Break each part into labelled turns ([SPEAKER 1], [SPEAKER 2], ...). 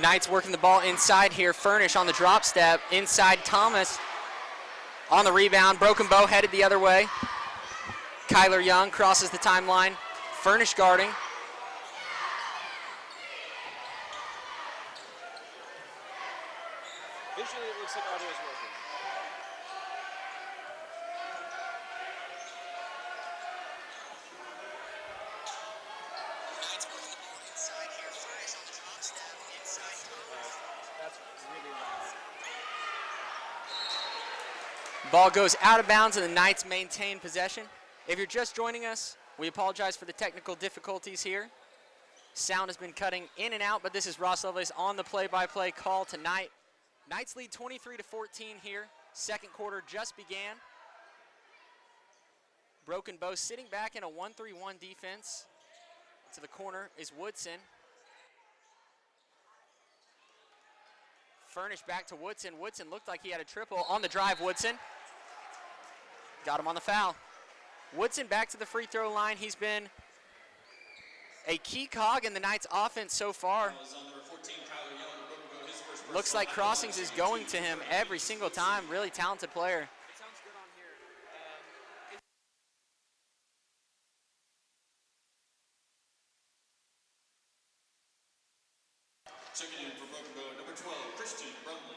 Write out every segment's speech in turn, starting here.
[SPEAKER 1] Knights working the ball inside here. Furnish on the drop step. Inside Thomas on the rebound. Broken Bow headed the other way. Kyler Young crosses the timeline. Furnish guarding.
[SPEAKER 2] Visually, it looks like audio is working. That's really loud.
[SPEAKER 1] Ball goes out of bounds and the Knights maintain possession. If you're just joining us, we apologize for the technical difficulties here. Sound has been cutting in and out, but this is Ross Lovelace on the play-by-play call tonight. Knights lead 23-14 here. Second quarter just began. Broken Bow sitting back in a 1-3-1 defense. To the corner is Woodson. Furnish back to Woodson. Woodson looked like he had a triple. On the drive, Woodson. Got him on the foul. Woodson back to the free throw line. He's been a key cog in the Knights' offense so far. Looks like Crossings is going to him every single time. Really talented player.
[SPEAKER 2] It sounds good on here.
[SPEAKER 3] Checking in for Broken Bow, number 12, Christian Brumley.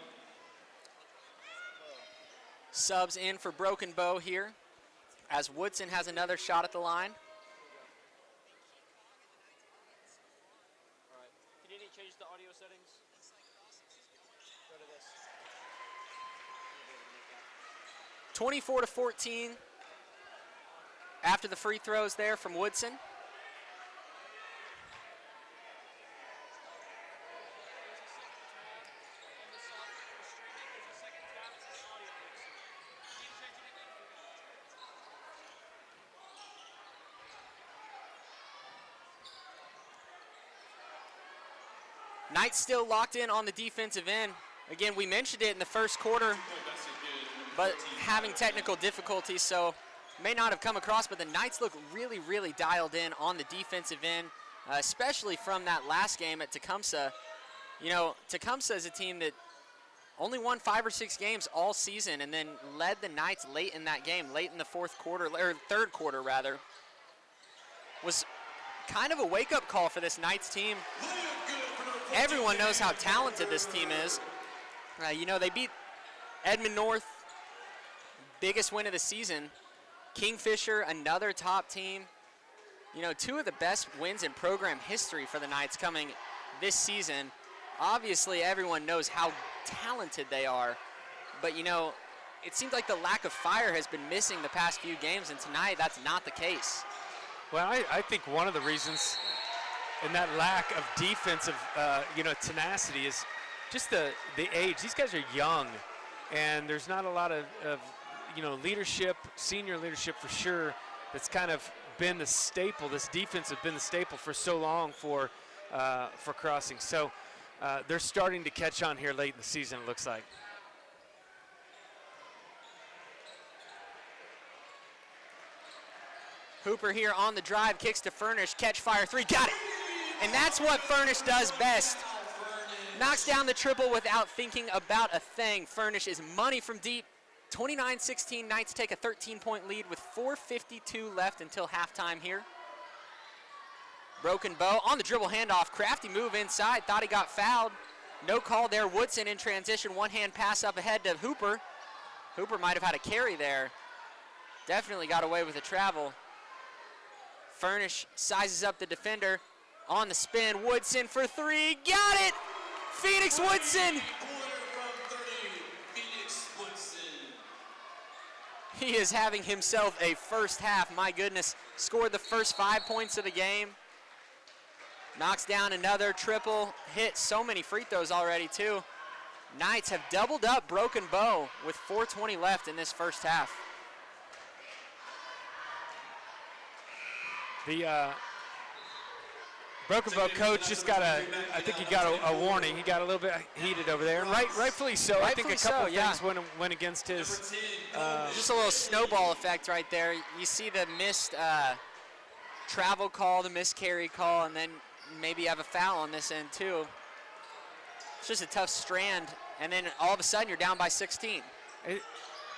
[SPEAKER 1] Subs in for Broken Bow here as Woodson has another shot at the line.
[SPEAKER 2] All right. Can you change the audio settings? Go to this.
[SPEAKER 1] 24-14 after the free throws there from Woodson. Knights still locked in on the defensive end. Again, we mentioned it in the first quarter, but having technical difficulties, so may not have come across, but the Knights look really, really dialed in on the defensive end, especially from that last game at Tecumseh. You know, Tecumseh is a team that only won 5 or 6 games all season and then led the Knights late in that game, late in the fourth quarter, or third quarter rather. Was kind of a wake-up call for this Knights team. Everyone knows how talented this team is. You know, they beat Edmond North, biggest win of the season. Kingfisher, another top team. You know, 2 of the best wins in program history for the Knights coming this season. Obviously, everyone knows how talented they are. But, you know, it seems like the lack of fire has been missing the past few games, and tonight that's not the case.
[SPEAKER 4] Well, I think one of the reasons in that lack of defensive, you know, tenacity is just the age. These guys are young, and there's not a lot of you know, leadership, senior leadership for sure, that's kind of been the staple. This defense has been the staple for so long for Crossing. So they're starting to catch on here late in the season, it looks like.
[SPEAKER 1] Hooper here on the drive, kicks to Furnish, catch, fire, 3, got it! And that's what Furnish does best. Knocks down the triple without thinking about a thing. Furnish is money from deep. 29-16, Knights take a 13-point lead with 4:52 left until halftime here. Broken Bow on the dribble handoff, crafty move inside, thought he got fouled. No call there, Woodson in transition, one-hand pass up ahead to Hooper. Hooper might have had a carry there. Definitely got away with a travel. Furnish sizes up the defender. On the spin, Woodson for 3, got it! Phoenix Woodson! He is having himself a first half, my goodness. Scored the first 5 points of the game. Knocks down another triple, hit so many free throws already too. Knights have doubled up Broken Bow with 4:20 left in this first half.
[SPEAKER 4] The Broken Bow coach just got I think he got a warning. He got a little bit heated over there, and rightfully so. I think a couple of things went against his.
[SPEAKER 1] Just a little snowball effect right there. You see the missed travel call, the missed carry call, and then maybe have a foul on this end too. It's just a tough strand, and then all of a sudden you're down by 16.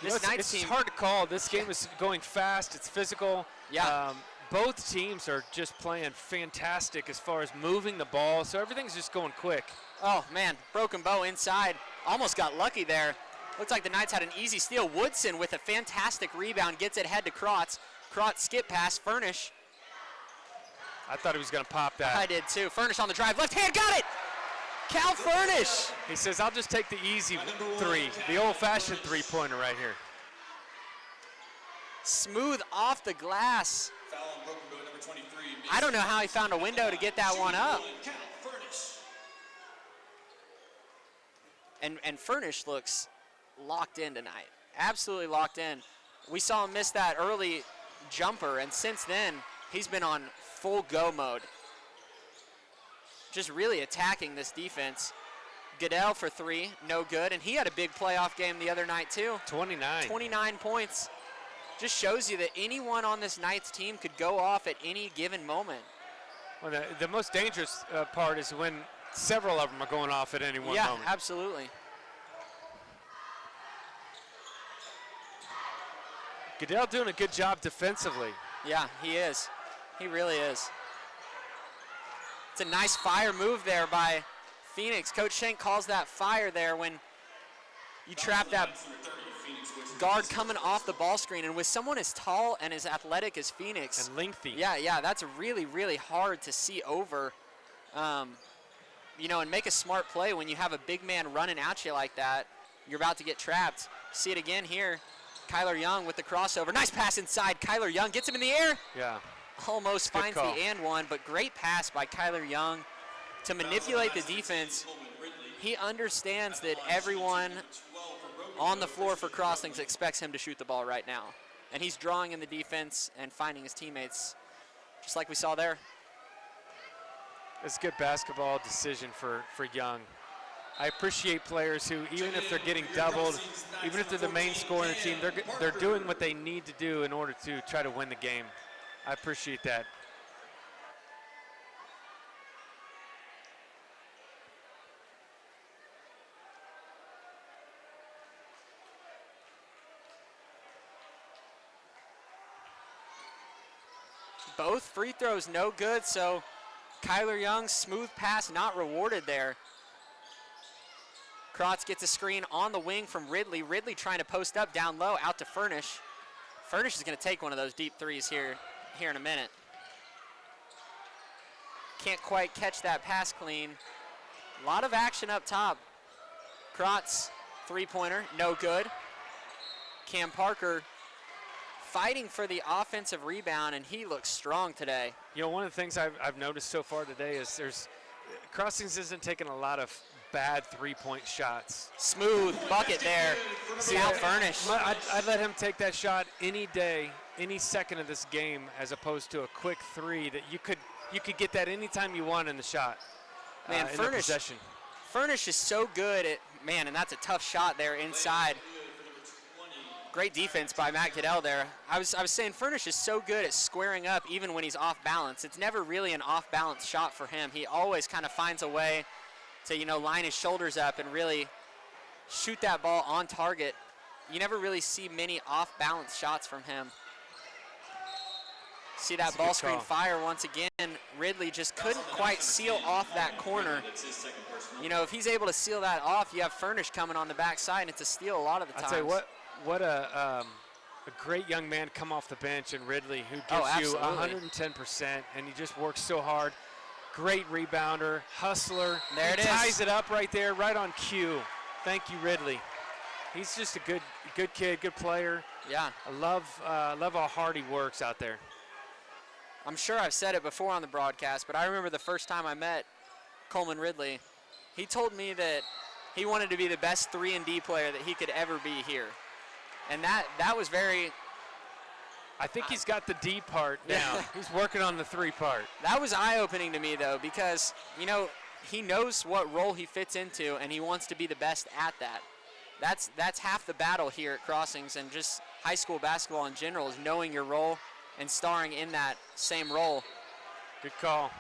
[SPEAKER 4] It's hard to call. This game is going fast. It's physical.
[SPEAKER 1] Yeah.
[SPEAKER 4] Both teams are just playing fantastic as far as moving the ball, so everything's just going quick.
[SPEAKER 1] Oh, man, Broken Bow inside. Almost got lucky there. Looks like the Knights had an easy steal. Woodson with a fantastic rebound, gets it head to Krotz. Krotz skip pass, Furnish.
[SPEAKER 4] I thought he was going to pop that.
[SPEAKER 1] I did too. Furnish on the drive, left hand, got it! Cal Furnish.
[SPEAKER 4] He says, I'll just take the easy three, the old-fashioned three-pointer right here.
[SPEAKER 1] Smooth off the glass.
[SPEAKER 3] Foul on Broken Bow, number 23.
[SPEAKER 1] I don't know how he found a window to get that one up.
[SPEAKER 3] Cal Furnish.
[SPEAKER 1] And Furnish looks locked in tonight. Absolutely locked in. We saw him miss that early jumper, and since then, he's been on full go mode. Just really attacking this defense. Goodell for three, no good, and he had a big playoff game the other night too. 29 points. Just shows you that anyone on this Knights team could go off at any given moment.
[SPEAKER 4] Well, the most dangerous part is when several of them are going off at any one moment.
[SPEAKER 1] Yeah, absolutely.
[SPEAKER 4] Goodell doing a good job defensively.
[SPEAKER 1] Yeah, he is. He really is. It's a nice fire move there by Phoenix. Coach Schenk calls that fire there when you trap that guard coming off the ball screen. And with someone as tall and as athletic as Phoenix.
[SPEAKER 4] And lengthy.
[SPEAKER 1] Yeah, that's really, really hard to see over. You know, and make a smart play when you have a big man running at you like that. You're about to get trapped. See it again here. Kyler Young with the crossover. Nice pass inside. Kyler Young gets him in the air.
[SPEAKER 4] Yeah.
[SPEAKER 1] Almost
[SPEAKER 4] Good
[SPEAKER 1] finds
[SPEAKER 4] call.
[SPEAKER 1] the and one, but great pass by Kyler Young to manipulate the defense. He understands that everyone on the floor for Crossings expects him to shoot the ball right now. And he's drawing in the defense and finding his teammates, just like we saw there.
[SPEAKER 4] It's a good basketball decision for Young. I appreciate players who, even if they're getting doubled, even if they're the main scorer in the team, they're doing what they need to do in order to try to win the game. I appreciate that.
[SPEAKER 1] Both free throws no good, so Kyler Young, smooth pass not rewarded there. Krotz gets a screen on the wing from Ridley. Ridley trying to post up down low, out to Furnish. Furnish is going to take one of those deep threes here in a minute. Can't quite catch that pass clean. A lot of action up top. Krotz, three-pointer, no good. Cam Parker fighting for the offensive rebound, and he looks strong today.
[SPEAKER 4] You know, one of the things I've noticed so far today is Crossings isn't taking a lot of bad three-point shots.
[SPEAKER 1] Smooth bucket there. Cal Furnish.
[SPEAKER 4] I'd let him take that shot any day, any second of this game, as opposed to a quick three that you could get that anytime you want in the shot.
[SPEAKER 1] Man,
[SPEAKER 4] in the possession.
[SPEAKER 1] Furnish is so good at, man, and that's a tough shot there inside. Great defense by Matt Goodell there. I was saying Furnish is so good at squaring up even when he's off balance. It's never really an off balance shot for him. He always kind of finds a way to, you know, line his shoulders up and really shoot that ball on target. You never really see many off balance shots from him. See that ball screen fire once again. Ridley just couldn't quite seal off that corner. You know, if he's able to seal that off, you have Furnish coming on the backside, and it's a steal a lot of the times.
[SPEAKER 4] I'll tell you what a great young man come off the bench in Ridley, who gives you 110%, and he just works so hard. Great rebounder, hustler.
[SPEAKER 1] There it is.
[SPEAKER 4] Ties it up right there, right on cue. Thank you, Ridley. He's just a good kid, good player.
[SPEAKER 1] Yeah.
[SPEAKER 4] I love how hard he works out there.
[SPEAKER 1] I'm sure I've said it before on the broadcast, but I remember the first time I met Coleman Ridley, he told me that he wanted to be the best 3-and-D player that he could ever be here. And that was very...
[SPEAKER 4] I think he's got the D part now. He's working on the 3 part.
[SPEAKER 1] That was eye-opening to me, though, because, you know, he knows what role he fits into, and he wants to be the best at that. That's half the battle here at Crossings, and just high school basketball in general is knowing your role and starring in that same role.
[SPEAKER 4] Good call.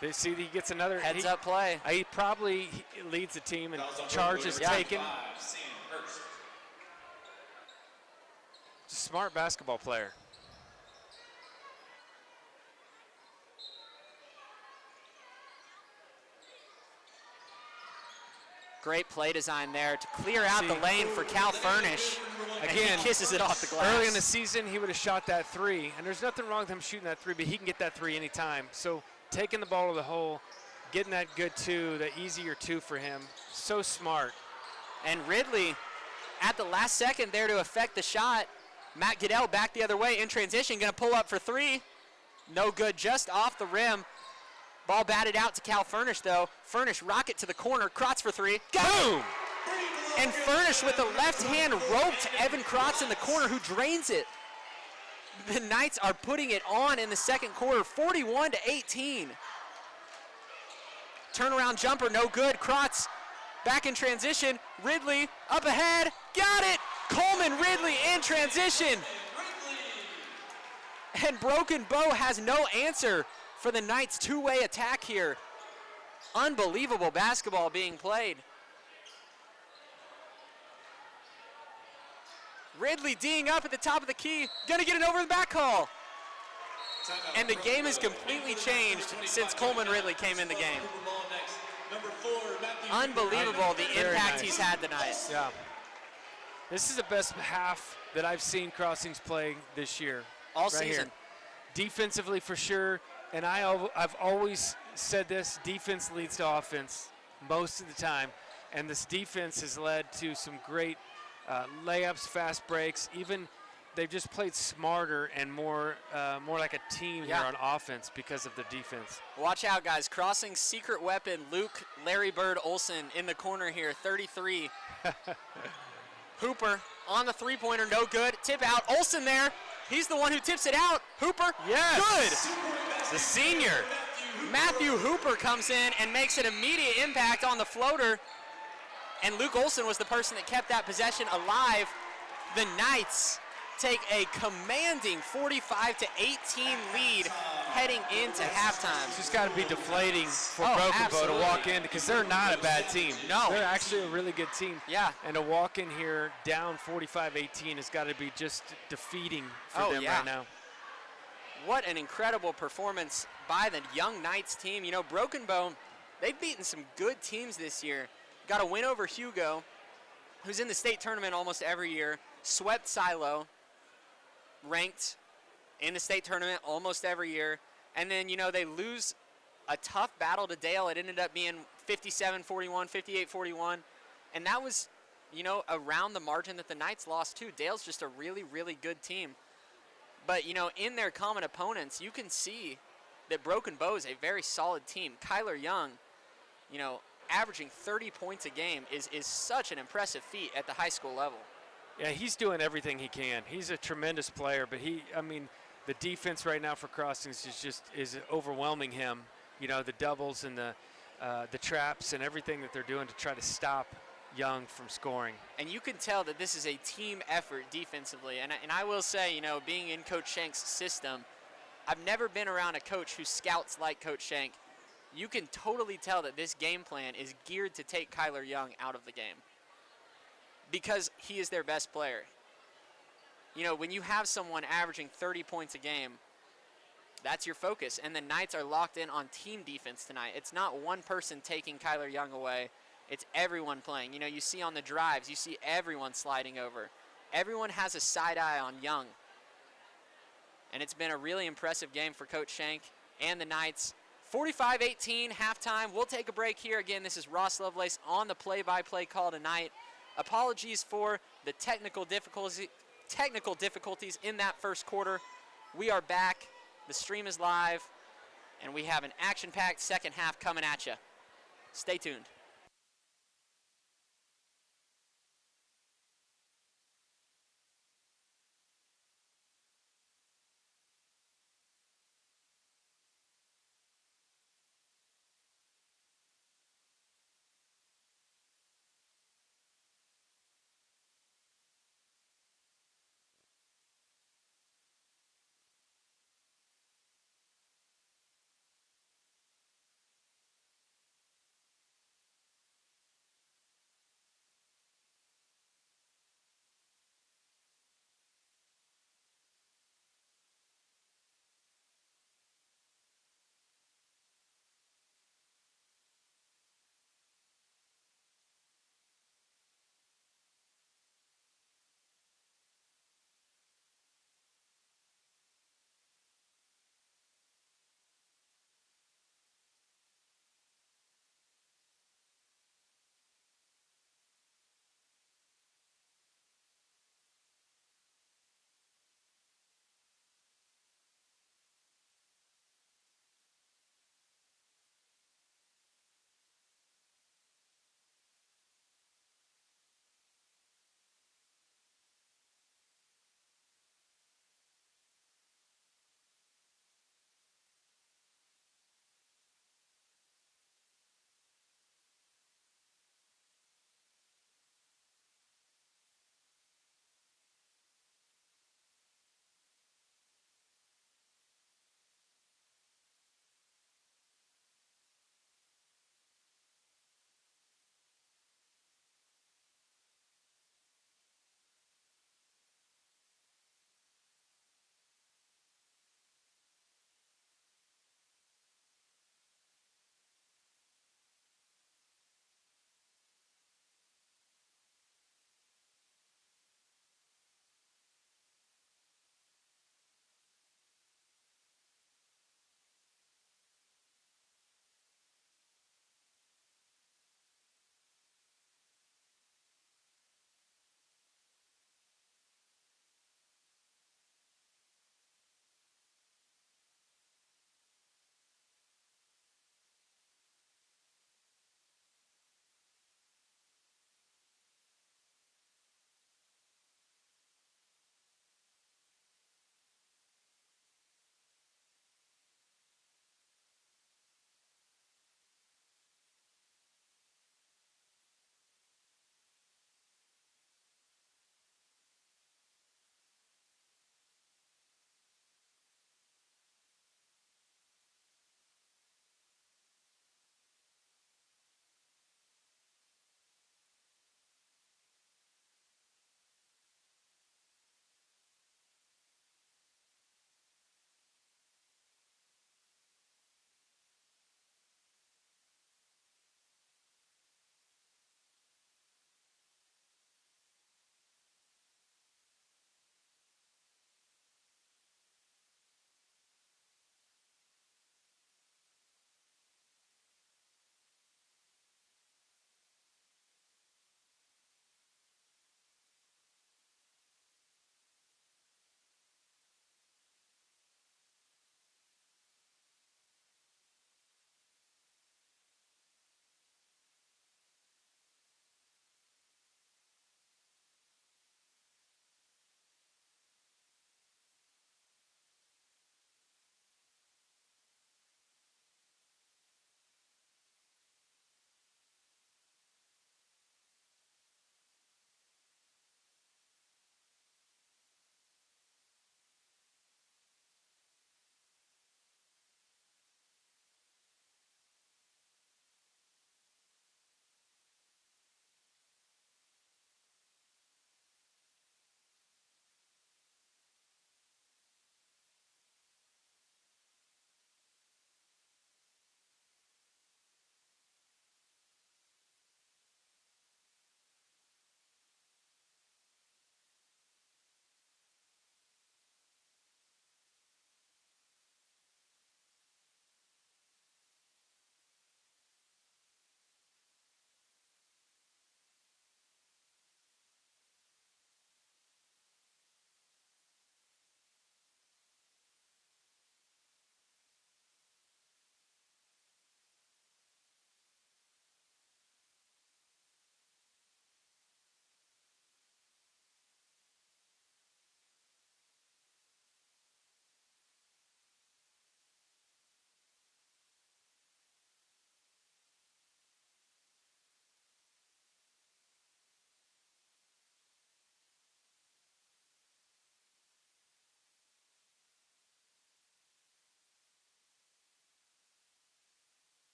[SPEAKER 4] They see he gets another
[SPEAKER 1] Heads up play.
[SPEAKER 4] He probably leads the team and charge is taken. Just a smart basketball player.
[SPEAKER 1] Great play design there to clear out the lane for Cal Furnish.
[SPEAKER 4] Again,
[SPEAKER 1] and he kisses it off the glass.
[SPEAKER 4] Early in the season, he would have shot that three, and there's nothing wrong with him shooting that three, but he can get that three anytime. So taking the ball to the hole, getting that good two, the easier two for him, so smart.
[SPEAKER 1] And Ridley, at the last second there to affect the shot, Matt Goodell back the other way in transition, going to pull up for three. No good, just off the rim. Ball batted out to Cal Furnish, though. Furnish rocket to the corner. Krotz for three.
[SPEAKER 4] Boom!
[SPEAKER 1] And Furnish with the left hand roped Evan Krotz in the corner, who drains it. The Knights are putting it on in the second quarter, 41-18. Turnaround jumper, no good. Krotz back in transition. Ridley up ahead. Got it! Coleman Ridley in transition. And Broken Bow has no answer for the Knights' two-way attack here. Unbelievable basketball being played. Ridley D'ing up at the top of the key, gonna get an over the back call. And the game has completely changed since Coleman Ridley came in the game. Unbelievable the impact he's had tonight.
[SPEAKER 4] Yeah. This is the best half that I've seen Crossings play this year.
[SPEAKER 1] All
[SPEAKER 4] right
[SPEAKER 1] season.
[SPEAKER 4] Here. Defensively for sure, and I've always said this, defense leads to offense most of the time, and this defense has led to some great layups, fast breaks. Even they've just played smarter and more like a team here on offense because of the defense.
[SPEAKER 1] Watch out, guys. Crossing secret weapon, Luke Larry Bird Olson in the corner here, 33. Hooper on the three-pointer, no good. Tip out, Olson there. He's the one who tips it out. Hooper,
[SPEAKER 4] yes.
[SPEAKER 1] Good.
[SPEAKER 4] The senior.
[SPEAKER 1] Matthew Hooper comes in and makes an immediate impact on the floater. And Luke Olson was the person that kept that possession alive. The Knights take a commanding 45-18 lead heading into halftime.
[SPEAKER 4] It's just got to be deflating for Broken Bow to walk in, because they're not a bad team.
[SPEAKER 1] No.
[SPEAKER 4] They're actually a really good team.
[SPEAKER 1] Yeah.
[SPEAKER 4] And to walk in here down 45-18 has got to be just defeating for them right now.
[SPEAKER 1] What an incredible performance by the young Knights team. You know, Broken Bow, they've beaten some good teams this year. Got a win over Hugo, who's in the state tournament almost every year. Swept Silo, ranked in the state tournament almost every year. And then, you know, they lose a tough battle to Dale. It ended up being 57-41, 58-41. And that was, you know, around the margin that the Knights lost too. Dale's just a really, really good team. But, you know, in their common opponents, you can see that Broken Bow is a very solid team. Kyler Young, you know, averaging 30 points a game is such an impressive feat at the high school level.
[SPEAKER 4] Yeah, he's doing everything he can. He's a tremendous player, but the defense right now for Crossings is overwhelming him. You know, the doubles and the traps and everything that they're doing to try to stop Young from scoring.
[SPEAKER 1] And you can tell that this is a team effort defensively. And I will say, you know, being in Coach Shank's system, I've never been around a coach who scouts like Coach Shank. You can totally tell that this game plan is geared to take Kyler Young out of the game because he is their best player. You know, when you have someone averaging 30 points a game, that's your focus. And the Knights are locked in on team defense tonight. It's not one person taking Kyler Young away. It's everyone playing. You know, you see on the drives, you see everyone sliding over. Everyone has a side eye on Young. And it's been a really impressive game for Coach Shank and the Knights. 45-18 halftime. We'll take a break here. Again, this is Ross Lovelace on the play-by-play call tonight. Apologies for the technical difficulties in that first quarter. We are back. The stream is live, and we have an action-packed second half coming at you. Stay tuned.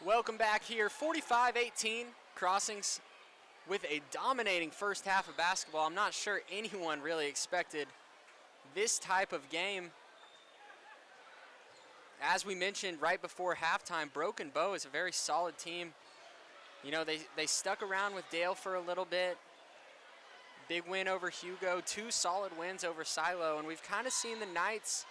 [SPEAKER 1] Welcome back here, 45-18, Crossings with a dominating first half of basketball. I'm not sure anyone really expected this type of game. As we mentioned right before halftime, Broken Bow is a very solid team. You know, they stuck around with Dale for a little bit. Big win over Hugo, 2 solid wins over Silo, and we've kind of seen the Knights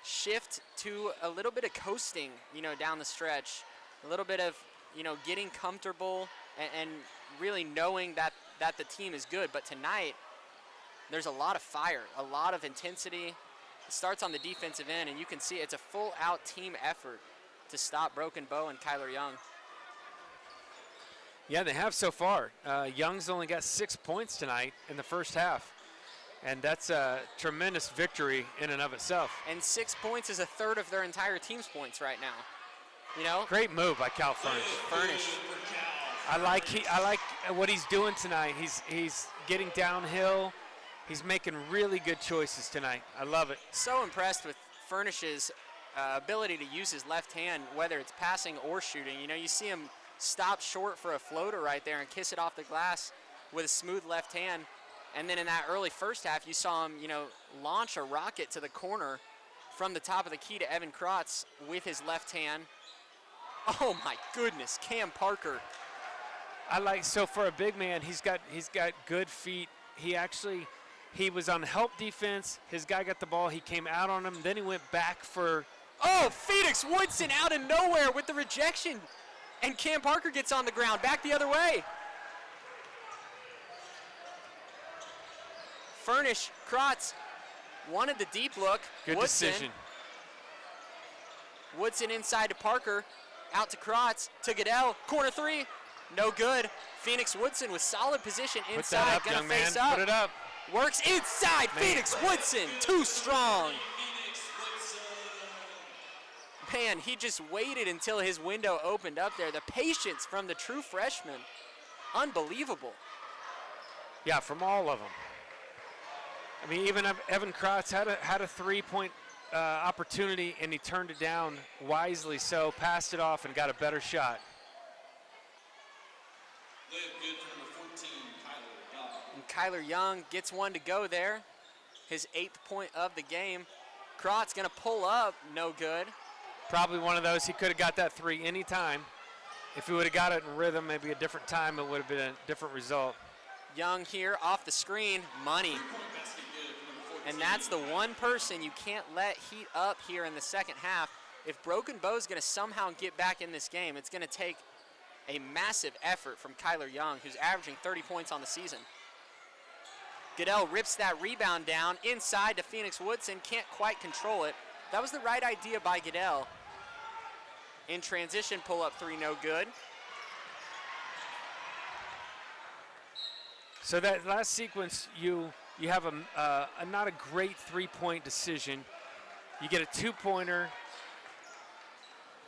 [SPEAKER 1] shift to a little bit of coasting, you know, down the stretch. A little bit of, you know, getting comfortable and really knowing that the team is good. But tonight, there's a lot of fire, a lot of intensity. It starts on the defensive end, and you can see it's a full-out team effort to stop Broken Bow and Kyler Young.
[SPEAKER 4] Yeah, they have so far. Young's only got 6 points tonight in the first half, and that's a tremendous victory in and of itself.
[SPEAKER 1] And 6 points is a third of their entire team's points right now. You know?
[SPEAKER 4] Great move by Cal Furnish.
[SPEAKER 1] Furnish.
[SPEAKER 4] I like what he's doing tonight. He's getting downhill. He's making really good choices tonight. I love it.
[SPEAKER 1] So impressed with Furnish's ability to use his left hand, whether it's passing or shooting. You know, you see him stop short for a floater right there and kiss it off the glass with a smooth left hand. And then in that early first half, you saw him, you know, launch a rocket to the corner from the top of the key to Evan Krotz with his left hand. Oh my goodness, Cam Parker.
[SPEAKER 4] So for a big man, he's got good feet. He was on help defense. His guy got the ball. He came out on him. Then he went back for.
[SPEAKER 1] Oh, Phoenix Woodson out of nowhere with the rejection. And Cam Parker gets on the ground, back the other way. Furnish, Krotz wanted the deep look.
[SPEAKER 4] Good
[SPEAKER 1] Woodson.
[SPEAKER 4] decision.
[SPEAKER 1] Woodson inside to Parker, out to Krotz, to Goodell, corner 3, no good. Phoenix Woodson with solid position inside,
[SPEAKER 4] Put that up,
[SPEAKER 1] gonna
[SPEAKER 4] young
[SPEAKER 1] face
[SPEAKER 4] man.
[SPEAKER 1] up.
[SPEAKER 4] Put it up.
[SPEAKER 1] Works inside,
[SPEAKER 4] Man.
[SPEAKER 1] Phoenix Woodson, too strong. Man, he just waited until his window opened up there. The patience from the true freshman, unbelievable.
[SPEAKER 4] Yeah, from all of them. I mean, even Evan Krotz had a 3-point opportunity, and he turned it down wisely so, passed it off, and got a better shot.
[SPEAKER 3] Good for number 14, Kyler Young.
[SPEAKER 1] And Kyler Young gets one to go there. His 8th point of the game. Krotz gonna pull up, no good.
[SPEAKER 4] Probably one of those, he could have got that 3 anytime. If he would have got it in rhythm, maybe a different time, it would have been a different result.
[SPEAKER 1] Young here off the screen, money. And that's the one person you can't let heat up here in the second half. If Broken Bow's gonna somehow get back in this game, it's gonna take a massive effort from Kyler Young, who's averaging 30 points on the season. Goodell rips that rebound down inside to Phoenix Woodson, can't quite control it. That was the right idea by Goodell. In transition, pull up 3, no good.
[SPEAKER 4] So that last sequence, you have a not a great 3-point decision. You get a 2-pointer.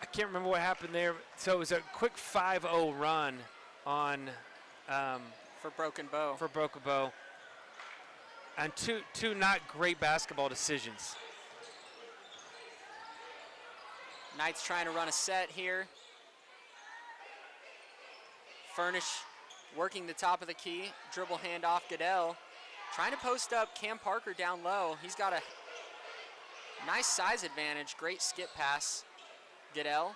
[SPEAKER 4] I can't remember what happened there. So it was a quick 5-0 run on
[SPEAKER 1] For Broken Bow.
[SPEAKER 4] for Broken Bow. And two not great basketball decisions.
[SPEAKER 1] Knights trying to run a set here. Furnish working the top of the key. Dribble handoff, Goodell. Trying to post up Cam Parker down low. He's got a nice size advantage. Great skip pass. Goodell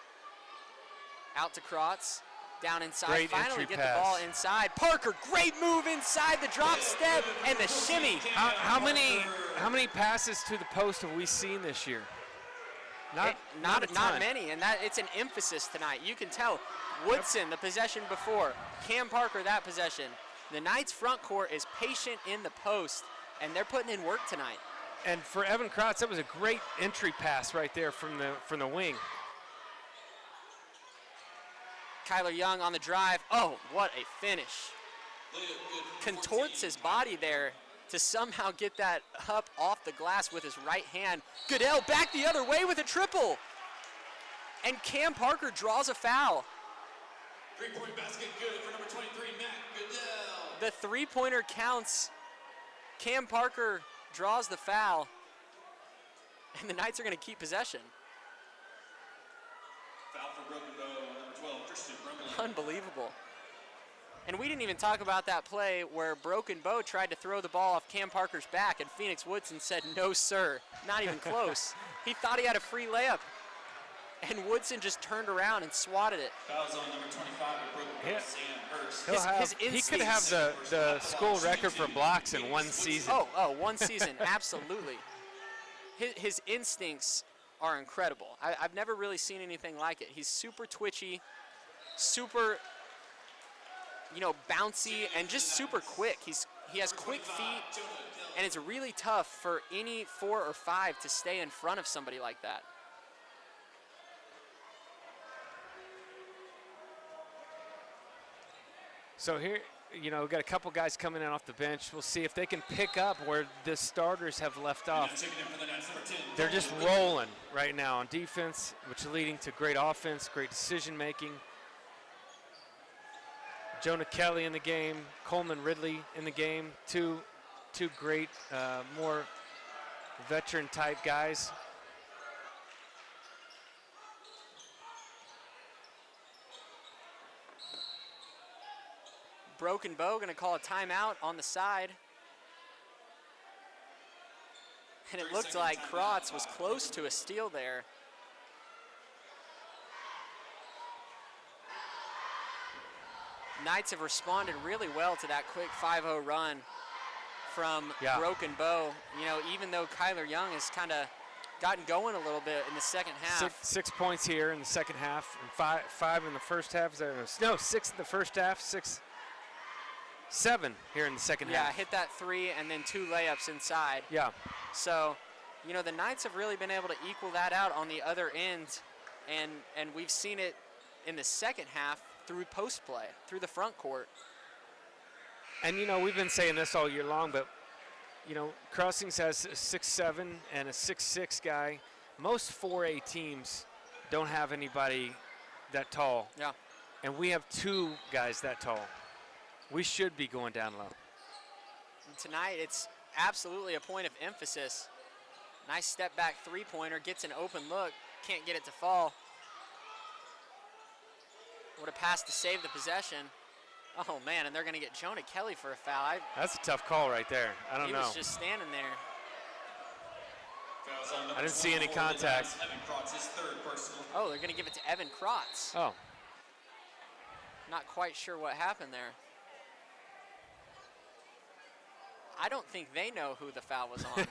[SPEAKER 1] out to Krotz. Down inside.
[SPEAKER 4] Great
[SPEAKER 1] Finally
[SPEAKER 4] entry
[SPEAKER 1] get
[SPEAKER 4] pass.
[SPEAKER 1] the ball inside. Parker, great move inside the drop step and the shimmy.
[SPEAKER 4] How many passes to the post have we seen this year? Not a ton.
[SPEAKER 1] Not many, and that it's an emphasis tonight. You can tell Woodson, the possession before, Cam Parker, that possession. The Knights front court is patient in the post, and they're putting in work tonight.
[SPEAKER 4] And for Evan Krotz, that was a great entry pass right there from the wing.
[SPEAKER 1] Kyler Young on the drive. Oh, what a finish. Contorts his body there to somehow get that up off the glass with his right hand. Goodell back the other way with a triple. And Cam Parker draws a foul.
[SPEAKER 3] 3-point basket good for number 23, Matt Goodell.
[SPEAKER 1] The three-pointer counts. Cam Parker draws the foul. And the Knights are going to keep possession.
[SPEAKER 3] Foul for Broken Bow, number 12,
[SPEAKER 1] Unbelievable. And we didn't even talk about that play where Broken Bow tried to throw the ball off Cam Parker's back, and Phoenix Woodson said, no, sir, not even close. He thought he had a free layup, and Woodson just turned around and swatted it.
[SPEAKER 3] Fouls on number 25 with Broken Bow, Sam Hurst.
[SPEAKER 1] His
[SPEAKER 4] he could have the school record for blocks in one season.
[SPEAKER 1] Oh, one season, absolutely. His instincts are incredible. I've never really seen anything like it. He's super twitchy, super, bouncy, and just super quick. He has quick feet, and it's really tough for any 4 or 5 to stay in front of somebody like that.
[SPEAKER 4] So here, we've got a couple guys coming in off the bench. We'll see if they can pick up where the starters have left off. They're just rolling right now on defense, which is leading to great offense, great decision making. Jonah Kelly in the game, Coleman Ridley in the game, two great, more veteran type guys.
[SPEAKER 1] Broken Bow going to call a timeout on the side. And it looked like Krotz was close to a steal there. Knights have responded really well to that quick 5-0 run from Broken Bow. Even though Kyler Young has kind of gotten going a little bit in the second half.
[SPEAKER 4] 6 points here in the second half, and five in the first half. No, 6 in the first half, 7 here in the second half.
[SPEAKER 1] Yeah, hit that 3 and then 2 layups inside.
[SPEAKER 4] Yeah.
[SPEAKER 1] So, the Knights have really been able to equal that out on the other end, and we've seen it in the second half through post play, through the front court.
[SPEAKER 4] And, we've been saying this all year long, but, Crossings has a 6'7" and a 6'6" guy. Most 4A teams don't have anybody that tall.
[SPEAKER 1] Yeah.
[SPEAKER 4] And we have 2 guys that tall. We should be going down low.
[SPEAKER 1] And tonight, it's absolutely a point of emphasis. Nice step back 3-pointer, gets an open look, can't get it to fall. What a pass to save the possession. Oh man, and they're gonna get Jonah Kelly for a foul.
[SPEAKER 4] That's a tough call right there. I don't know.
[SPEAKER 1] He was just standing there.
[SPEAKER 4] I didn't see any contact.
[SPEAKER 1] Oh, they're gonna give it to Evan Krotz.
[SPEAKER 4] Oh.
[SPEAKER 1] Not quite sure what happened there. I don't think they know who the foul was on.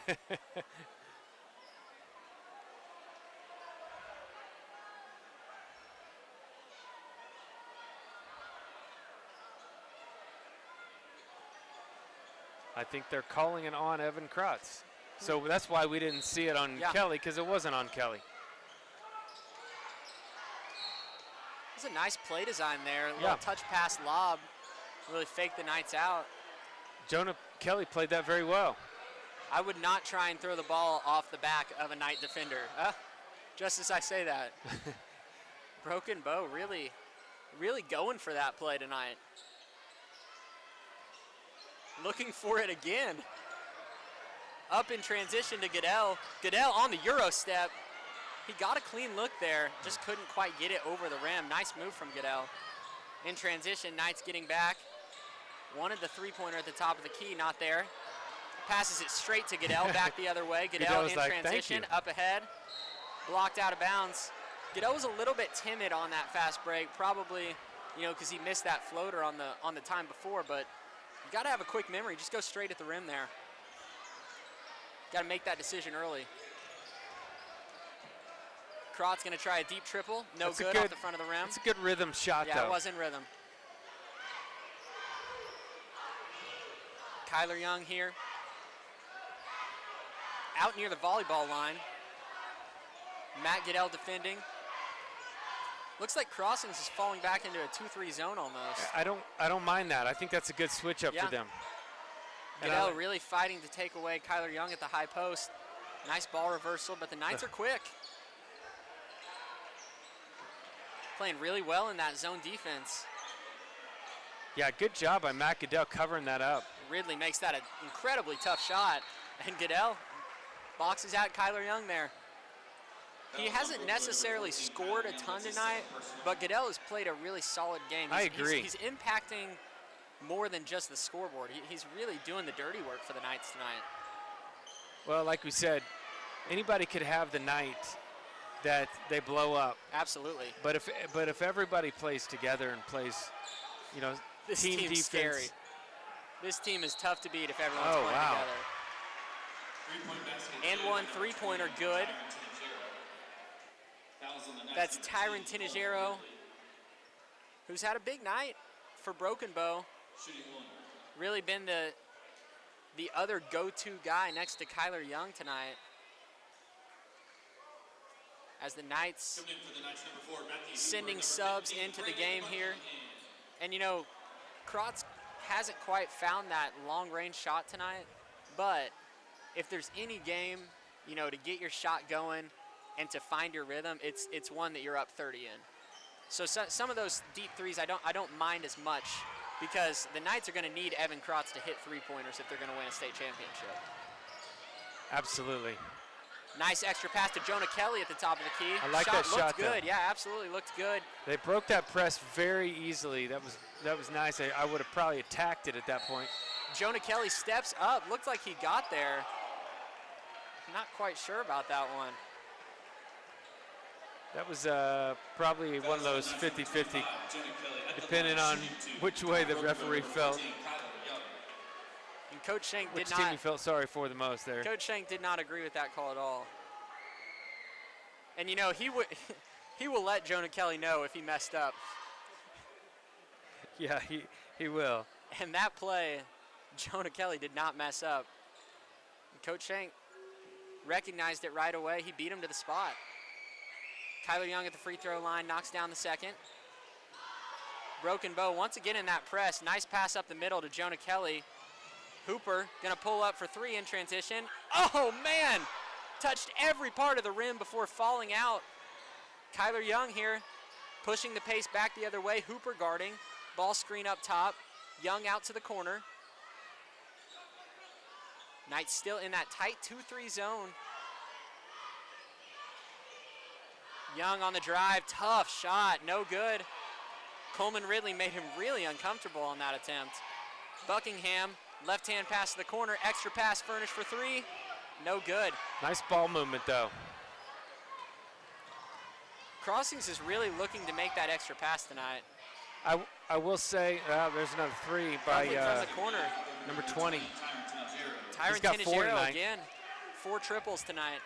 [SPEAKER 4] I think they're calling it on Evan Krotz. So that's why we didn't see it on Kelly, because it wasn't on Kelly.
[SPEAKER 1] It's a nice play design there. A little touch pass lob. Really faked the Knights out.
[SPEAKER 4] Jonah Kelly played that very well.
[SPEAKER 1] I would not try and throw the ball off the back of a Knight defender. Just as I say that. Broken Bow really going for that play tonight. Looking for it again. Up in transition to Goodell. Goodell on the Euro step. He got a clean look there, just couldn't quite get it over the rim. Nice move from Goodell. In transition, Knights getting back. Wanted the 3-pointer at the top of the key, not there. Passes it straight to Goodell, back the other way. Goodell in transition, up ahead. Blocked out of bounds. Goodell was a little bit timid on that fast break, probably, because he missed that floater on the time before, but you got to have a quick memory. Just go straight at the rim there. Got to make that decision early. Krotz going to try a deep triple. No good off the front of the rim.
[SPEAKER 4] It's a good rhythm shot, though.
[SPEAKER 1] Yeah, it was in rhythm. Kyler Young here. Out near the volleyball line. Matt Goodell defending. Looks like Crossings is falling back into a 2-3 zone almost.
[SPEAKER 4] I don't mind that. I think that's a good switch up for them.
[SPEAKER 1] Goodell really fighting to take away Kyler Young at the high post. Nice ball reversal, but the Knights are quick. Playing really well in that zone defense.
[SPEAKER 4] Yeah, good job by Matt Goodell covering that up.
[SPEAKER 1] Ridley makes that an incredibly tough shot, and Goodell boxes out Kyler Young there. He hasn't necessarily scored a ton tonight, but Goodell has played a really solid game.
[SPEAKER 4] I agree.
[SPEAKER 1] He's impacting more than just the scoreboard. He's really doing the dirty work for the Knights tonight.
[SPEAKER 4] Well, like we said, anybody could have the night that they blow up.
[SPEAKER 1] Absolutely.
[SPEAKER 4] But if everybody plays together and plays, you know,
[SPEAKER 1] This
[SPEAKER 4] team
[SPEAKER 1] team's
[SPEAKER 4] defense.
[SPEAKER 1] scary. This team is tough to beat if everyone's
[SPEAKER 4] Oh,
[SPEAKER 1] playing
[SPEAKER 4] wow.
[SPEAKER 1] together. And one three-pointer good. That's Tyron Tinajero, who's had a big night for Broken Bow. Really been the other go-to guy next to Kyler Young tonight. As the Knights sending subs into the game here. And you know, Krotz hasn't quite found that long-range shot tonight, but if there's any game, you know, to get your shot going and to find your rhythm, it's one that you're up 30 in. So some of those deep threes I don't mind as much, because the Knights are going to need Evan Krotz to hit three-pointers if they're going to win a state championship.
[SPEAKER 4] Absolutely.
[SPEAKER 1] Nice extra pass to Jonah Kelly at the top of the key.
[SPEAKER 4] I like that shot,
[SPEAKER 1] looked
[SPEAKER 4] though.
[SPEAKER 1] good. Yeah, absolutely looked good.
[SPEAKER 4] They broke that press very easily. That was nice. I would have probably attacked it at that point.
[SPEAKER 1] Jonah Kelly steps up. Looked like he got there. Not quite sure about that one.
[SPEAKER 4] That was probably one of those 50-50, depending on which way the referee felt.
[SPEAKER 1] And Coach Schenk
[SPEAKER 4] Which
[SPEAKER 1] did
[SPEAKER 4] team
[SPEAKER 1] not.
[SPEAKER 4] you felt sorry for the most there?
[SPEAKER 1] Coach Schenk did not agree with that call at all. And you know, he will let Jonah Kelly know if he messed up.
[SPEAKER 4] Yeah, he will.
[SPEAKER 1] And that play, Jonah Kelly did not mess up. And Coach Schenk recognized it right away. He beat him to the spot. Kyler Young at the free throw line knocks down the second. Broken Bow once again in that press. Nice pass up the middle to Jonah Kelly. Hooper gonna pull up for three in transition. Oh man, touched every part of the rim before falling out. Kyler Young here pushing the pace back the other way. Hooper guarding, ball screen up top. Young out to the corner. Knights still in that tight 2-3 zone. Young on the drive, tough shot, no good. Coleman Ridley made him really uncomfortable on that attempt. Buckingham, left-hand pass to the corner, extra pass, Furnish for three, no good.
[SPEAKER 4] Nice ball movement, though.
[SPEAKER 1] Crossings is really looking to make that extra pass tonight.
[SPEAKER 4] I will say, there's another three by
[SPEAKER 1] From the corner.
[SPEAKER 4] number 20.
[SPEAKER 1] Tyron
[SPEAKER 4] He's got 4
[SPEAKER 1] Tinajero
[SPEAKER 4] tonight.
[SPEAKER 1] again, 4 triples tonight.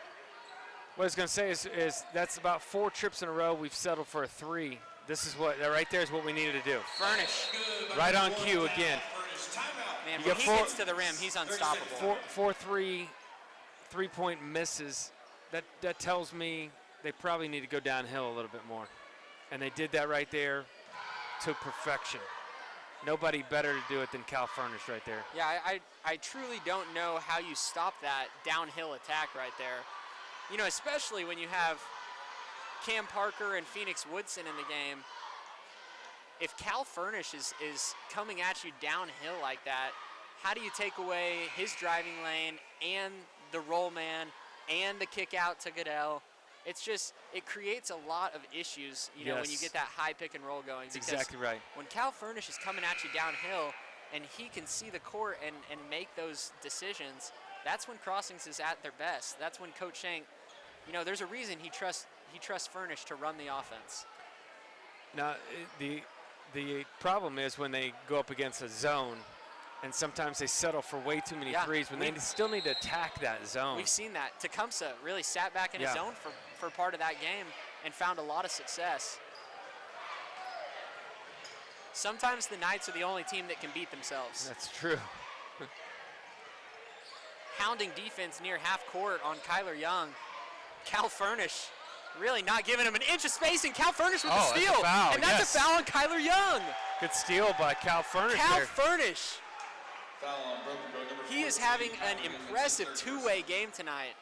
[SPEAKER 4] What I was going to say is that's about 4 trips in a row we've settled for a 3. This is what, right there is what we needed to do.
[SPEAKER 1] Furnish.
[SPEAKER 4] Right on cue again.
[SPEAKER 1] Man,
[SPEAKER 4] You
[SPEAKER 1] when
[SPEAKER 4] got
[SPEAKER 1] he gets to the rim, he's unstoppable.
[SPEAKER 4] 4 3-point misses. That tells me they probably need to go downhill a little bit more. And they did that right there to perfection. Nobody better to do it than Cal Furnish right there.
[SPEAKER 1] Yeah, I truly don't know how you stop that downhill attack right there. You know, especially when you have Cam Parker and Phoenix Woodson in the game. If Cal Furnish is coming at you downhill like that, how do you take away his driving lane and the roll man and the kick out to Goodell? It's just, it creates a lot of issues, you know, when you
[SPEAKER 4] Yes.
[SPEAKER 1] get that high pick and roll going.
[SPEAKER 4] That's
[SPEAKER 1] because
[SPEAKER 4] exactly right.
[SPEAKER 1] when Cal Furnish is coming at you downhill and he can see the court and make those decisions, that's when Crossings is at their best. That's when Coach Schenk, you know, there's a reason he trusts Furnish to run the offense.
[SPEAKER 4] Now, the problem is when they go up against a zone, and sometimes they settle for way too many
[SPEAKER 1] Yeah,
[SPEAKER 4] threes when they still need to attack that zone.
[SPEAKER 1] We've seen that. Tecumseh really sat back in his
[SPEAKER 4] Yeah.
[SPEAKER 1] zone for part of that game and found a lot of success. Sometimes the Knights are the only team that can beat themselves.
[SPEAKER 4] That's true.
[SPEAKER 1] Hounding defense near half court on Kyler Young. Cal Furnish really not giving him an inch of space, and Cal Furnish with the
[SPEAKER 4] Oh, that's a
[SPEAKER 1] steal.
[SPEAKER 4] foul,
[SPEAKER 1] And that's
[SPEAKER 4] yes.
[SPEAKER 1] a foul on Kyler Young.
[SPEAKER 4] Good steal by Cal Furnish
[SPEAKER 1] Cal
[SPEAKER 4] there.
[SPEAKER 1] Furnish.
[SPEAKER 3] Foul on Broken Bow, number
[SPEAKER 1] He is
[SPEAKER 3] 14,
[SPEAKER 1] having
[SPEAKER 3] 5
[SPEAKER 1] an
[SPEAKER 3] minutes in the
[SPEAKER 1] impressive
[SPEAKER 3] third
[SPEAKER 1] two-way game tonight.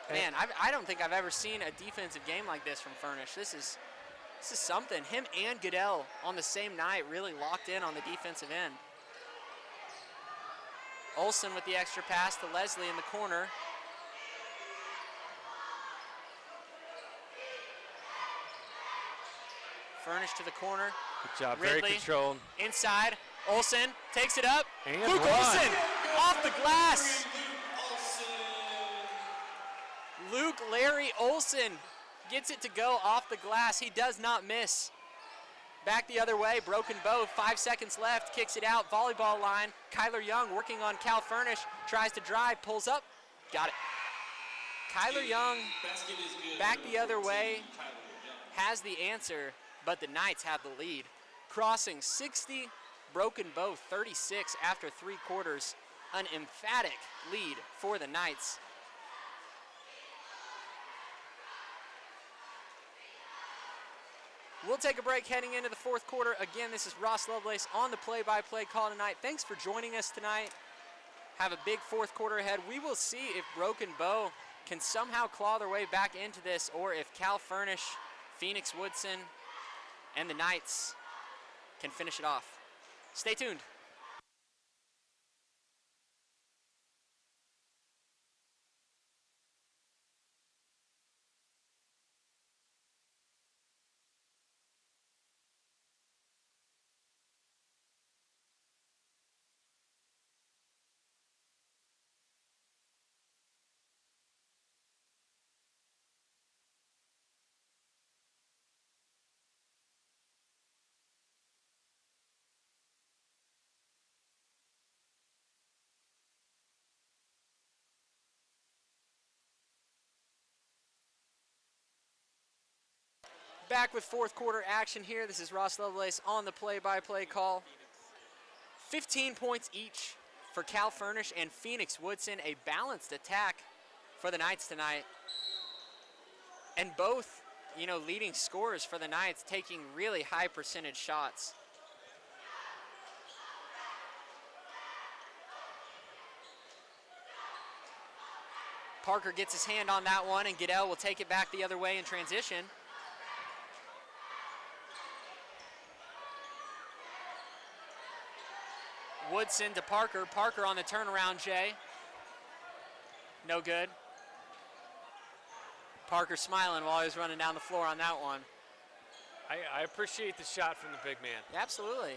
[SPEAKER 1] Man, I don't think I've ever seen a defensive game like this from Furnish. This is something. Him and Goodell on the same night really locked in on the defensive end. Olsen with the extra pass to Leslie in the corner. Furnish to the corner.
[SPEAKER 4] Good job, very
[SPEAKER 1] Ridley.
[SPEAKER 4] controlled.
[SPEAKER 1] Inside, Olsen takes it up.
[SPEAKER 4] And
[SPEAKER 1] Luke
[SPEAKER 4] one.
[SPEAKER 1] Olsen off the glass.
[SPEAKER 3] Olsen.
[SPEAKER 1] Luke Larry Olsen gets it to go off the glass. He does not miss. Back the other way, Broken Bow, 5 seconds left, kicks it out, volleyball line. Kyler Young working on Cal Furnish, tries to drive, pulls up, got it. Kyler Young
[SPEAKER 3] Basket is good.
[SPEAKER 1] back the other
[SPEAKER 3] 14,
[SPEAKER 1] way,
[SPEAKER 3] Kyler Young.
[SPEAKER 1] has the answer, but the Knights have the lead. Crossing 60, Broken Bow 36 after 3 quarters. An emphatic lead for the Knights. We'll take a break heading into the 4th quarter. Again, this is Ross Lovelace on the play-by-play call tonight. Thanks for joining us tonight. Have a big 4th quarter ahead. We will see if Broken Bow can somehow claw their way back into this, or if Cal Furnish, Phoenix Woodson, and the Knights can finish it off. Stay tuned. Back with 4th quarter action here. This is Ross Lovelace on the play-by-play call. 15 points each for Cal Furnish and Phoenix Woodson. A balanced attack for the Knights tonight. And both, leading scorers for the Knights taking really high percentage shots. Parker gets his hand on that one, and Goodell will take it back the other way in transition. Woodson to Parker. Parker on the turnaround, Jay. No good. Parker smiling while he was running down the floor on that one.
[SPEAKER 4] I appreciate the shot from the big man.
[SPEAKER 1] Absolutely.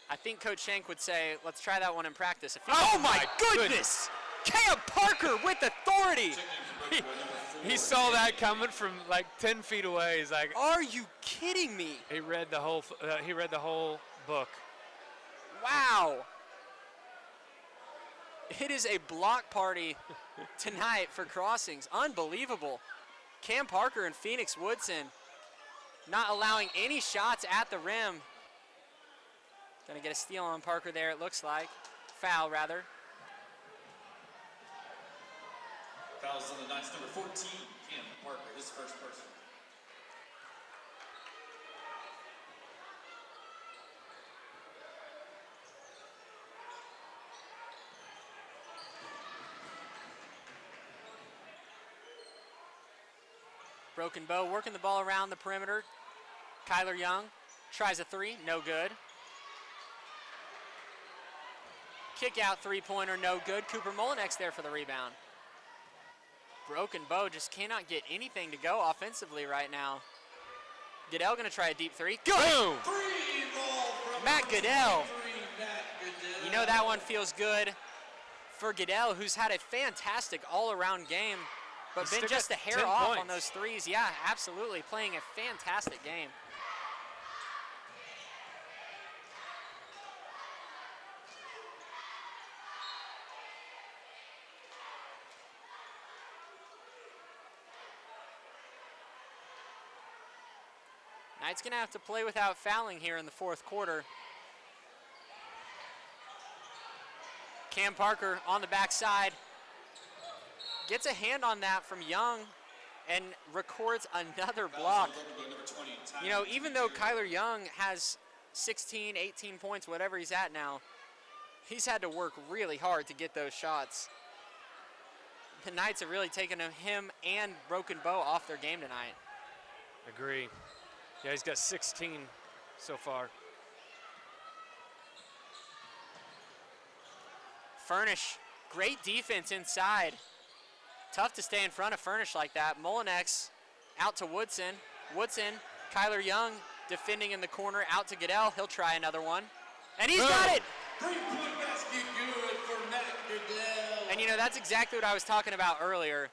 [SPEAKER 1] I think Coach Schenk would say, let's try that one in practice. Oh my goodness! Cam Parker with authority!
[SPEAKER 4] He saw that coming from like 10 feet away. He's like,
[SPEAKER 1] Are you kidding me?
[SPEAKER 4] he read the whole book.
[SPEAKER 1] Wow. It is a block party tonight for crossings. Unbelievable. Cam Parker and Phoenix Woodson not allowing any shots at the rim. Gonna get a steal on Parker there, it looks like. Foul, rather.
[SPEAKER 3] Fouls on the Knights, number 14, Cam Parker, his first person.
[SPEAKER 1] Broken Bow working the ball around the perimeter. Kyler Young tries a 3, no good. Kick out 3-pointer, no good. Cooper Molinex there for the rebound. Broken Bow just cannot get anything to go offensively right now. Goodell gonna try a deep 3. Good!
[SPEAKER 4] Boom!
[SPEAKER 3] Free ball from
[SPEAKER 1] Matt Goodell.
[SPEAKER 3] Matt Goodell.
[SPEAKER 1] You know that one feels good for Goodell, who's had a fantastic all-around game, but
[SPEAKER 4] He's
[SPEAKER 1] been
[SPEAKER 4] still
[SPEAKER 1] just a
[SPEAKER 4] got
[SPEAKER 1] hair
[SPEAKER 4] 10
[SPEAKER 1] off on
[SPEAKER 4] points.
[SPEAKER 1] those 3s. Yeah, absolutely, playing a fantastic game. Knights gonna have to play without fouling here in the 4th quarter. Cam Parker on the backside. Gets a hand on that from Young and records another block. You know, even though Kyler Young has 16, 18 points, whatever he's at now, he's had to work really hard to get those shots. The Knights have really taken him and Broken Bow off their game tonight.
[SPEAKER 4] Agree. Yeah, he's got 16 so far.
[SPEAKER 1] Furnish, great defense inside. Tough to stay in front of Furnish like that. Molinex out to Woodson. Woodson, Kyler Young defending in the corner, out to Goodell. He'll try another one. And he's got it!
[SPEAKER 3] Three-point basket good for Matt Goodell.
[SPEAKER 1] And, you know, that's exactly what I was talking about earlier.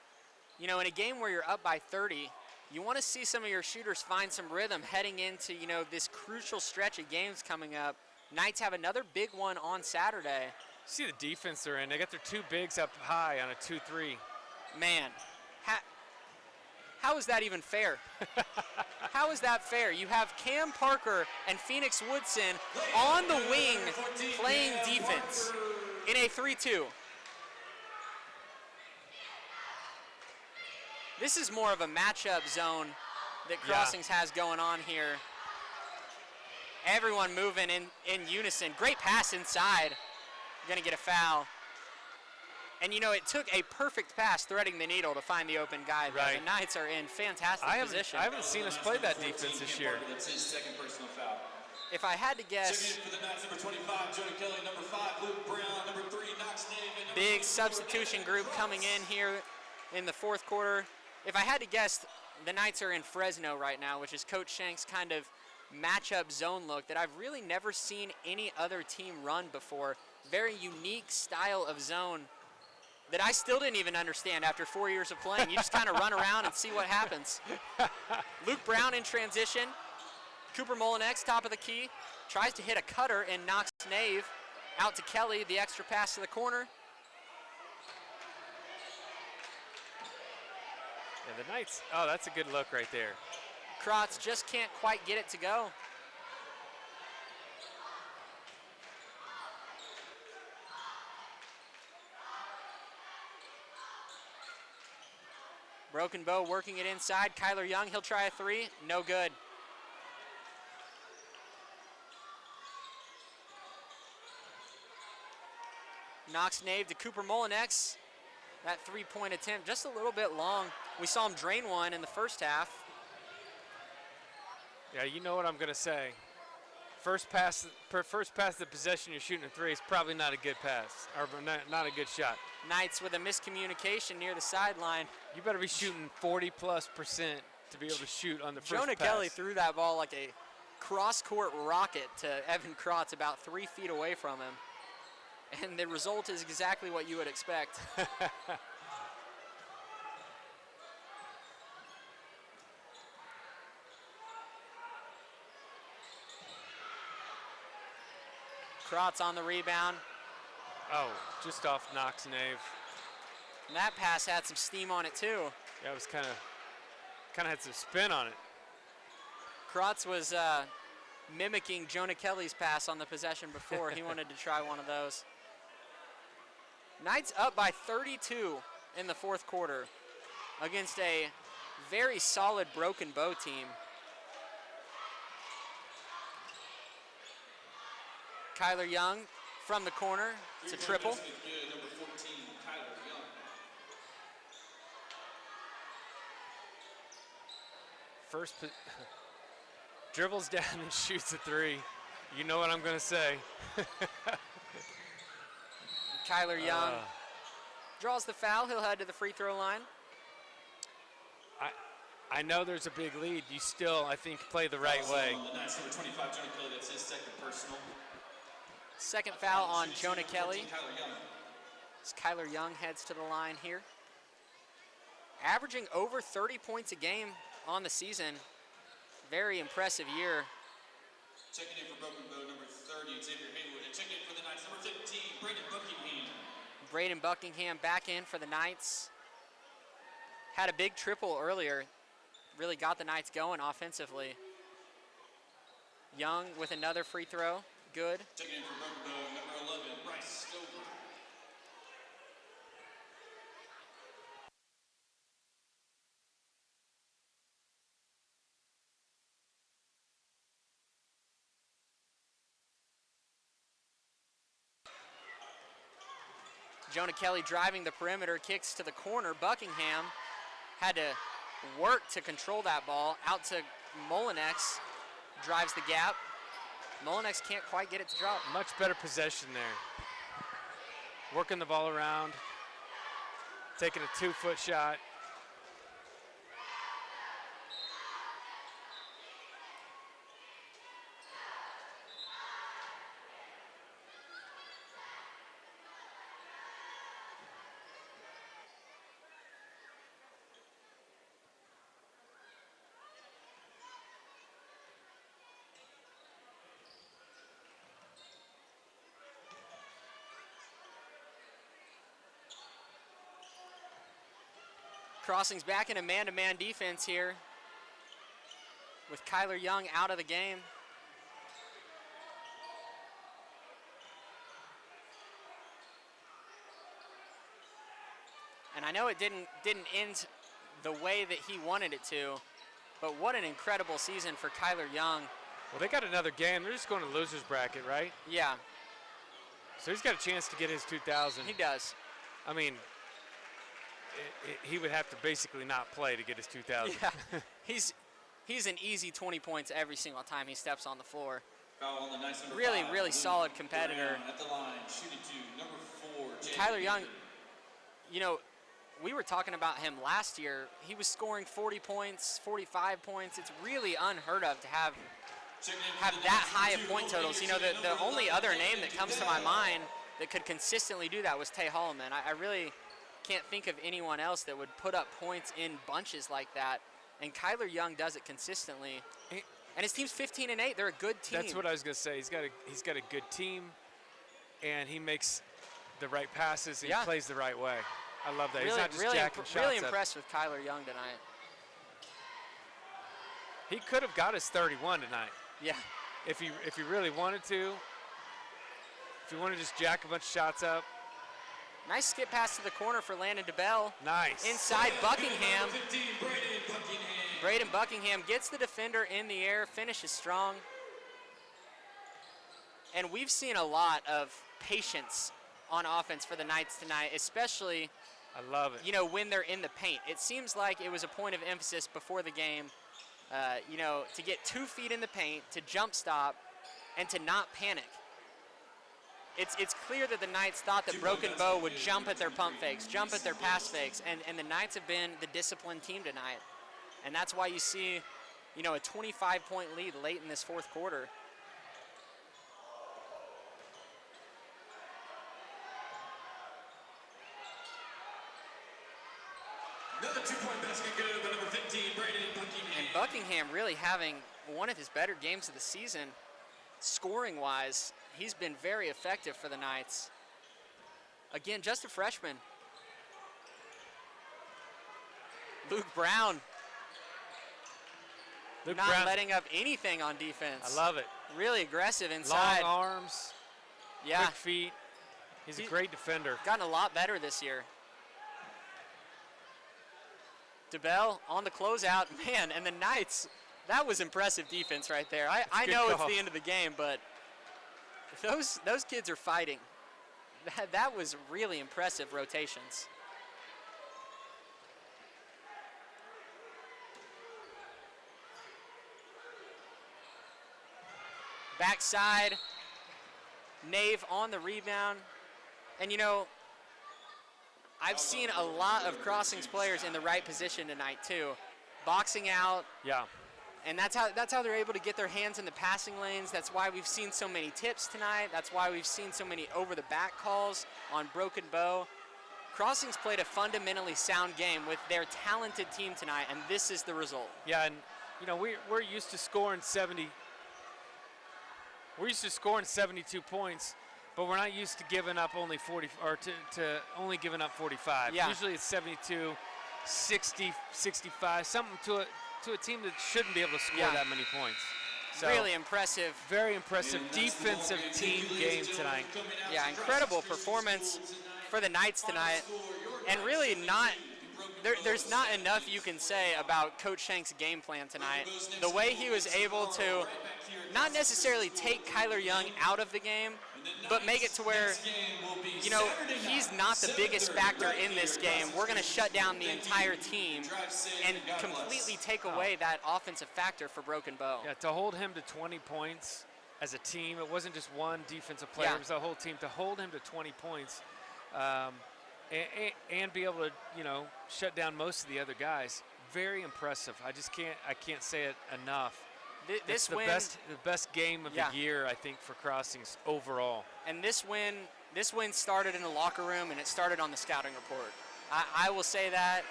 [SPEAKER 1] You know, in a game where you're up by 30, you want to see some of your shooters find some rhythm heading into, you know, this crucial stretch of games coming up. Knights have another big one on Saturday.
[SPEAKER 4] See the defense they're in. They got their two bigs up high on a 2-3.
[SPEAKER 1] Man, how is that even fair? How is that fair? You have Cam Parker and Phoenix Woodson on the wing playing defense in a 3-2. This is more of a matchup zone that Crossings has going on here. Everyone moving in unison. Great pass inside. Gonna get a foul. And you know, it took a perfect pass threading the needle to find the open guy.
[SPEAKER 4] Right.
[SPEAKER 1] The Knights are in fantastic position.
[SPEAKER 4] I haven't seen us play that defense this year.
[SPEAKER 3] That's his second personal foul.
[SPEAKER 1] If I had to guess,
[SPEAKER 3] Checking in for the Knights, number 25, Jonah Kelly, number 5, Luke Brown, number 3, Knox Nave, and number
[SPEAKER 1] big
[SPEAKER 3] 22,
[SPEAKER 1] substitution group coming in here in the fourth quarter. If I had to guess, the Knights are in Fresno right now, which is Coach Shank's kind of matchup zone look that I've really never seen any other team run before. Very unique style of zone that I still didn't even understand after 4 years of playing. You just kind of run around and see what happens. Luke Brown in transition. Cooper Molinex, top of the key, tries to hit a cutter and knocks Nave out to Kelly, the extra pass to the corner.
[SPEAKER 4] Yeah, the Knights, oh, that's a good look right there.
[SPEAKER 1] Kratz just can't quite get it to go. Broken Bow working it inside. Kyler Young, he'll try a three. No good. Knocks Nave to Cooper Molinex. That three-point attempt just a little bit long. We saw him drain one in the first half.
[SPEAKER 4] Yeah, you know what I'm gonna say. First pass of the possession, you're shooting a three. It's probably not a good pass, or not a good shot.
[SPEAKER 1] Knights with a miscommunication near the sideline.
[SPEAKER 4] You better be shooting 40+% to be able to shoot on the first
[SPEAKER 1] Jonah
[SPEAKER 4] pass.
[SPEAKER 1] Kelly threw that ball like a cross-court rocket to Evan Kratz about 3 feet away from him. And the result is exactly what you would expect. Kratz on the rebound.
[SPEAKER 4] Oh, just off Knox Nave.
[SPEAKER 1] And that pass had some steam on it too.
[SPEAKER 4] Yeah, it was kind of had some spin on it.
[SPEAKER 1] Kratz was mimicking Jonah Kelly's pass on the possession before. He wanted to try one of those. Knights up by 32 in the fourth quarter against a very solid Broken Bow team. Kyler Young from the corner. It's a triple.
[SPEAKER 3] Good, number 14, Kyler Young.
[SPEAKER 4] Dribbles down and shoots a three. You know what I'm going to say.
[SPEAKER 1] Kyler Young draws the foul. He'll head to the free throw line.
[SPEAKER 4] I know there's a big lead. You still, I think, play the right way.
[SPEAKER 3] The Knights, number 25, Jonah Kelly, that's his second personal.
[SPEAKER 1] Second foul on Jonah Kelly.
[SPEAKER 3] Kyler Young.
[SPEAKER 1] As Kyler Young heads to the line here. Averaging over 30 points a game on the season. Very impressive year.
[SPEAKER 3] Checking in for Broken Bow, number 30, Xavier Haywood. And checking in for the Knights, number 15, Braden Buckingham.
[SPEAKER 1] Braden Buckingham back in for the Knights. Had a big triple earlier. Really got the Knights going offensively. Young with another free throw. Good.
[SPEAKER 3] Checking in for Broken Bow, number 11, Bryce Stover.
[SPEAKER 1] Jonah Kelly driving the perimeter, kicks to the corner. Buckingham had to work to control that ball. Out to Molinex, drives the gap. Molinex can't quite get it to drop.
[SPEAKER 4] Much better possession there. Working the ball around. taking a 2-foot shot.
[SPEAKER 1] Crossing's back in a man-to-man defense here with Kyler Young out of the game. And I know it didn't end the way that he wanted it to, but what an incredible season for Kyler Young.
[SPEAKER 4] Well, they got another game. They're just going to loser's bracket, right?
[SPEAKER 1] Yeah,
[SPEAKER 4] So he's got a chance to get his 2,000.
[SPEAKER 1] he does.
[SPEAKER 4] I mean, he would have to basically not play to get his 2,000.
[SPEAKER 1] Yeah, he's an easy 20 points every single time he steps on the floor.
[SPEAKER 3] Foul on the Knights, number
[SPEAKER 1] Really,
[SPEAKER 3] 5,
[SPEAKER 1] really
[SPEAKER 3] Luke
[SPEAKER 1] solid competitor.
[SPEAKER 3] Brown at the line, shooting 2, number 4, Jake
[SPEAKER 1] Kyler Young,
[SPEAKER 3] Beaver.
[SPEAKER 1] you know, we were talking about him last year. He was scoring 40 points, 45 points. It's really unheard of to have
[SPEAKER 3] Checking in for
[SPEAKER 1] have
[SPEAKER 3] the
[SPEAKER 1] that
[SPEAKER 3] Knights,
[SPEAKER 1] high
[SPEAKER 3] number
[SPEAKER 1] of
[SPEAKER 3] 2,
[SPEAKER 1] point totals. You know,
[SPEAKER 3] Oklahoma
[SPEAKER 1] the
[SPEAKER 3] City,
[SPEAKER 1] only
[SPEAKER 3] number
[SPEAKER 1] other
[SPEAKER 3] 11,
[SPEAKER 1] name that comes to my mind that could consistently do that was Tay Holloman. I really can't think of anyone else that would put up points in bunches like that. And Kyler Young does it consistently. And his team's 15-8. They're a good team.
[SPEAKER 4] That's what I was going to say. He's got a good team, and he makes the right passes and
[SPEAKER 1] Yeah.
[SPEAKER 4] he plays the right way. I love that.
[SPEAKER 1] Really,
[SPEAKER 4] He's not just
[SPEAKER 1] really,
[SPEAKER 4] jacking shots
[SPEAKER 1] really
[SPEAKER 4] up.
[SPEAKER 1] impressed with Kyler Young tonight.
[SPEAKER 4] He could have got his 31 tonight
[SPEAKER 1] Yeah.
[SPEAKER 4] if he really wanted to. If he wanted to just jack a bunch of shots up.
[SPEAKER 1] Nice skip pass to the corner for Landon DeBell.
[SPEAKER 4] Nice.
[SPEAKER 1] Inside Buckingham.
[SPEAKER 3] Number 15, Braden Buckingham.
[SPEAKER 1] Braden Buckingham gets the defender in the air, finishes strong. And we've seen a lot of patience on offense for the Knights tonight, especially,
[SPEAKER 4] I love it.
[SPEAKER 1] you know, when they're in the paint. It seems like it was a point of emphasis before the game, you know, to get 2 feet in the paint, to jump stop, and to not panic. It's clear that the Knights thought that Broken Bow would jump at their pump fakes, jump at their pass fakes, and the Knights have been the disciplined team tonight. And that's why you see, you know, a 25-point lead late in this fourth quarter.
[SPEAKER 3] Another 2-point basket good by number 15, Braden Buckingham.
[SPEAKER 1] And Buckingham really having one of his better games of the season, scoring-wise. He's been very effective for the Knights. Again, just a freshman. Luke Brown
[SPEAKER 4] Luke
[SPEAKER 1] not
[SPEAKER 4] Brown,
[SPEAKER 1] letting up anything on defense.
[SPEAKER 4] I love it.
[SPEAKER 1] Really aggressive inside.
[SPEAKER 4] Long arms,
[SPEAKER 1] Yeah,
[SPEAKER 4] quick feet. He's a great defender.
[SPEAKER 1] gotten a lot better this year. DeBell on the closeout, man, and the Knights, that was impressive defense right there. I
[SPEAKER 4] good
[SPEAKER 1] know it's
[SPEAKER 4] call.
[SPEAKER 1] the end of the game, but those kids are fighting. That was really impressive rotations. Backside, Nave on the rebound. And you know, I've seen a lot of Crossings players in the right position tonight too. Boxing out,
[SPEAKER 4] Yeah.
[SPEAKER 1] and that's how they're able to get their hands in the passing lanes. That's why we've seen so many tips tonight. That's why we've seen so many over-the-back calls on Broken Bow. Crossings played a fundamentally sound game with their talented team tonight, and this is the result.
[SPEAKER 4] Yeah, and you know we're used to scoring 70. We're used to scoring 72 points, but we're not used to giving up only 40 or to only giving up 45.
[SPEAKER 1] Yeah.
[SPEAKER 4] Usually it's 72, 60, 65, something to a team that shouldn't be able to score
[SPEAKER 1] Yeah.
[SPEAKER 4] that many points. So
[SPEAKER 1] Really impressive.
[SPEAKER 4] very impressive defensive team game tonight.
[SPEAKER 1] Yeah, incredible performance for the Knights tonight. And really there's not enough you can say about Coach Shank's game plan tonight. The way he was able to not necessarily take Kyler Young out of the game, but make it to where, you know, he's not the biggest factor in this game. We're going to shut down the entire team and completely take away that offensive factor for Broken Bow.
[SPEAKER 4] Yeah, to hold him to 20 points as a team, it wasn't just one defensive player,
[SPEAKER 1] Yeah.
[SPEAKER 4] it was the whole team. To hold him to 20 points, and be able to, you know, shut down most of the other guys. Very impressive. I can't say it enough.
[SPEAKER 1] This
[SPEAKER 4] the
[SPEAKER 1] win,
[SPEAKER 4] best game of the year, I think, for Crossings overall.
[SPEAKER 1] And this win started in the locker room, and it started on the scouting report. I will say that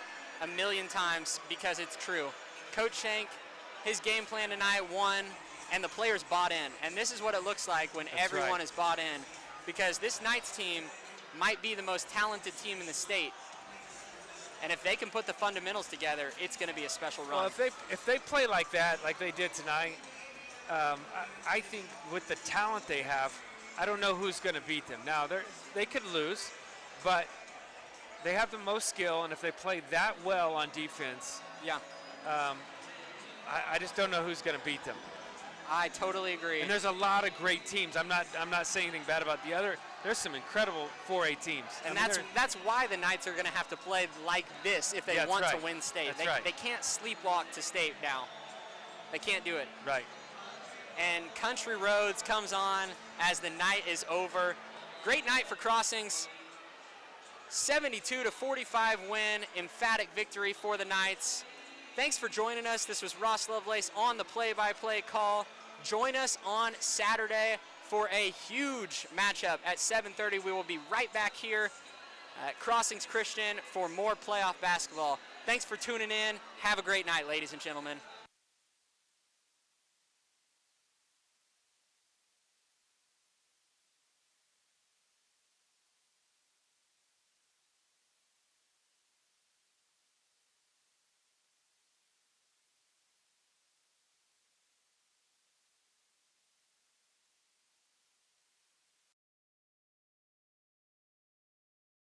[SPEAKER 1] a million times because it's true. Coach Shank, his game plan tonight won, and the players bought in. And this is what it looks like when everyone is bought in, because this Knights team might be the most talented team in the state. And if they can put the fundamentals together, it's going to be a special run.
[SPEAKER 4] Well, if they play like that, like they did tonight, I think with the talent they have, I don't know who's going to beat them. Now, they could lose, but they have the most skill, and if they play that well on defense, I just don't know who's going to beat them.
[SPEAKER 1] I totally agree.
[SPEAKER 4] And there's a lot of great teams. I'm not saying anything bad about the other. There's some incredible 4A teams.
[SPEAKER 1] And that's why the Knights are going to have to play like this if they want to win state. They can't sleepwalk to state now. They can't do it.
[SPEAKER 4] Right.
[SPEAKER 1] And Country Roads comes on as the night is over. Great night for Crossings. 72-45 win, emphatic victory for the Knights. Thanks for joining us. This was Ross Lovelace on the play-by-play call. Join us on Saturday for a huge matchup at 7:30. We will be right back here at Crossings Christian for more playoff basketball. Thanks for tuning in. Have a great night, ladies and gentlemen.